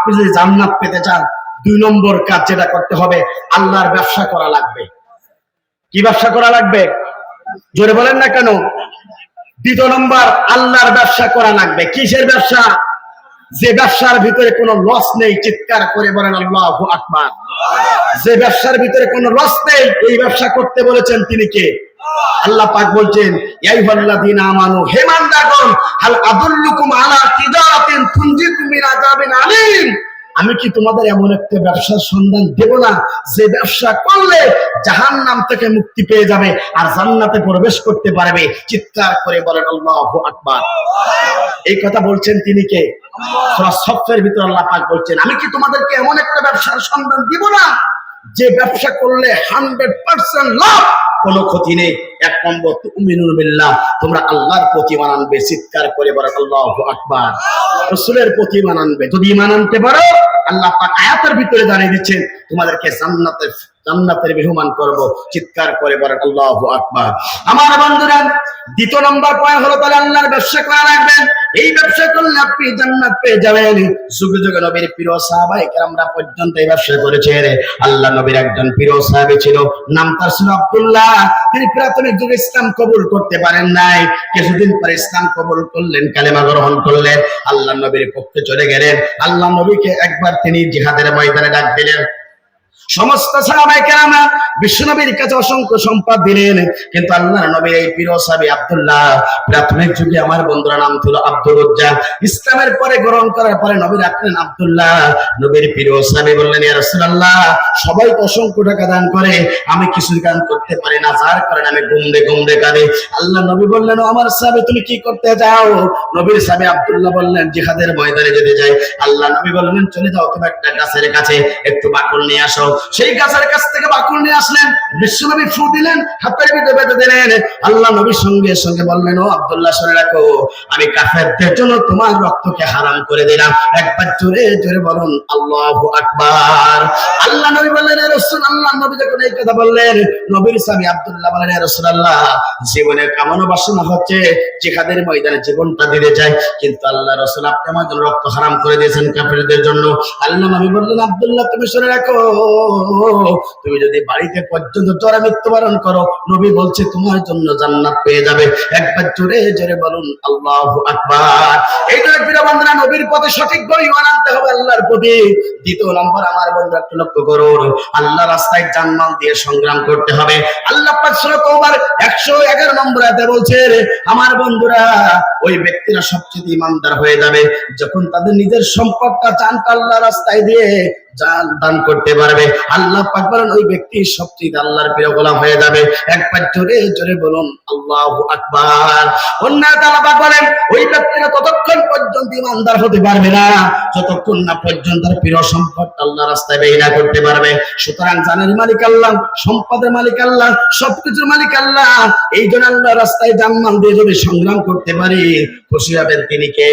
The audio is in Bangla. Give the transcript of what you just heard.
আপনি যদি জান্নাত পেতে চান 2 নম্বর কাজ যেটা করতে হবে, আল্লাহর ব্যবসা করা লাগবে। কি ব্যবসা করা লাগবে? জোরে বলেন না কেন? 2 নম্বর, আল্লাহর ব্যবসা করা লাগবে। কিসের ব্যবসা? যে ব্যবসার ভিতরে কোনো লস নেই, চিৎকার করে বলেন আল্লাহু আকবার। যে ব্যবসার ভিতরে কোনো লস নেই, এই ব্যবসা করতে বলেছেন তিনি কে? আল্লাহ পাক বলছেন, ইয়া আইয়ুহাল্লাযীনা আমানু, হে ইমানদারগণ, হাল আদুল্লুকুম আলা তিজারাতিন তুনজিকুম মিন আযাবিন আলীম, আমি কি তোমাদের এমন একটা ব্যবসার সন্ধান দেব না যে ব্যবসা করলে জাহান্নাম থেকে মুক্তি পেয়ে যাবে আর জান্নাতে প্রবেশ করতে পারবে? চিৎকার করে বলেন আল্লাহু আকবার। এই কথা বলছেন তিনি কে? সূরা সফের ভিতর আল্লাহ পাক বলছেন, আমি কি তোমাদেরকে এমন একটা ব্যবসার সন্ধান দিব না যে ব্যবসা করলে 100% লাভ, কোনো ক্ষতি নেই। 1 নম্বর, তুমিনুনা বিল্লাহ, তোমরা আল্লাহর প্রতি ঈমান আনবে। চিৎকার করে বলেন আল্লাহু আকবার। রাসূলের প্রতি ঈমান আনবে। যদি ঈমান আনতে পারো, আল্লাহ পাক আয়াতের ভিতরে জানিয়ে দিচ্ছেন তোমাদেরকে জান্নাতের মেহমান করব। চিৎকার করে বলেন আল্লাহু আকবার। আমার বন্ধুরা, 2 নম্বর পয়েন্ট হলো তাহলে আল্লাহর ব্যবসা করা লাগবে। এই ব্যবসা করলে আপনি জান্নাত পেয়ে যাবেন। যুগে যুগে নবীর প্রিয় সাহাবায়ে কেরামরা পর্যন্ত এই ব্যবসা করেছেন। আল্লাহ নবীর একজন প্রিয় সাহাবী ছিল, নাম তার ছিল আব্দুল্লাহ। তিনি প্রাথমিক যুগে ইসলাম কবুল করতে পারেন নাই, কিছুদিন পরে ইসলাম কবুল করলেন, কালেমা গ্রহণ করলেন, আল্লাহ নবীর পক্ষে চলে গেলেন। আল্লাহ নবীকে একবার তিনি জিহাদের ময়দানে ডাক দিলেন। সমস্ত সাহাবায়ে কেরাম বিশ্বনবীর কাছে অসংখ্য সম্পদ দিলেন, কিন্তু আল্লাহর নবীর এই প্রিয় সাহাবী আব্দুল্লাহ, প্রাথমিক যুগে আমার বন্ধুরা নাম ছিল আব্দুল উজ্জা, ইসলামের পরে গ্রহণ করার পরে নবী রাখলেন আব্দুল্লাহ। নবীর প্রিয় সাহাবী বললেন, ইয়া রাসূলুল্লাহ, সবাই তো অসংখ্য টাকা দান করে, আমি কিছু দান করতে পারি না, যার কারণে আমি গুমদে কাঁদি। আল্লাহ নবী বললেন, আমার সাহাবী তুমি কি করতে যাও? নবীর সাহাবী আব্দুল্লাহ বললেন, জিহাদের ময়দানে যেতে যাই। আল্লাহ নবী বললেন, চলে যাও, তুমি একটা গাছের কাছে একটু বাকল নিয়ে আসো। সেই গাছের কাছ থেকে বাকল নিয়ে আসলেন, বিশ্বনবী ফু দিলেন, হাতের ভিতরে বেঁধে দিলেন। আল্লাহ নবী সঙ্গে সঙ্গে বললেন, ও আব্দুল্লাহ, শুনে রাখো, আমি কাফেরদের জন্য তোমার রক্তকে হারাম করে দিলাম। একবার জোরে জোরে বলুন আল্লাহু আকবার। আল্লাহ নবী বললেন, ইয়া রাসূলুল্লাহ, নবী যখন এই কথা বললেন, নবীর সাহাবী আব্দুল্লাহ বললেন, ইয়া রাসূলুল্লাহ, জীবনের কামনা বাসনা হচ্ছে জিহাদের ময়দানে জীবনটা দিতে চাই, কিন্তু আল্লাহ রাসূল আপনি আমার জন্য রক্ত হারাম করে দিয়েছেন কাফেরদের জন্য। আল্লাহ নবী বললেন, আব্দুল্লাহ, তুমি শুনে রাখো, তুমি যদি বাড়িতে পর্যন্ত জ্বরে মৃত্যুবরণ করো, নবী বলছে তোমার জন্য জান্নাত পেয়ে যাবে। একবার জোরে জোরে বলুন আল্লাহু আকবার। এইটা প্রিয় বন্ধুরা, নবীর পথে সঠিকভাবে ঈমান আনতে হবে, আল্লাহর প্রতি। 2 নম্বর, আমার বন্ধুরা একটু লক্ষ্য করুন, আল্লাহ রাস্তায় জানমাল দিয়ে সংগ্রাম করতে হবে। আল্লাহ পাক সূরা তাওবার 111 নম্বর আয়াতে বলছে, আমার বন্ধুরা, ওই ব্যক্তিরা সবচেয়ে ঈমানদার হয়ে যাবে যখন তাদের নিজের সম্পদটা জানটা আল্লাহ রাস্তায় দিয়ে জান দান করতে পারবে। আল্লাহ পাক বলেন, ওই ব্যক্তি সবচেয়ে আল্লাহর প্রিয় গোলাম হয়ে যাবে। একবার জোরে জোরে বলুন আল্লাহু আকবার। অন্যায় আল্লাহ পাক বলেন, ওই ব্যক্তিরা ততক্ষণ পর্যন্ত ঈমানদার হতে পারবে না যতক্ষণ না পর্যন্ত তার প্রিয় সম্পদ আল্লাহ রাস্তায় ব্যয় না করতে পারবে। সুতরাং জানের মালিক আল্লাহ, সম্পদের মালিক আল্লাহ, সবকিছুর মালিক আল্লাহ। এই জন্য আল্লাহ রাস্তায় জানমাল দিয়ে যদি সংগ্রাম করতে পারি, খুশি হবেন তিনি কে?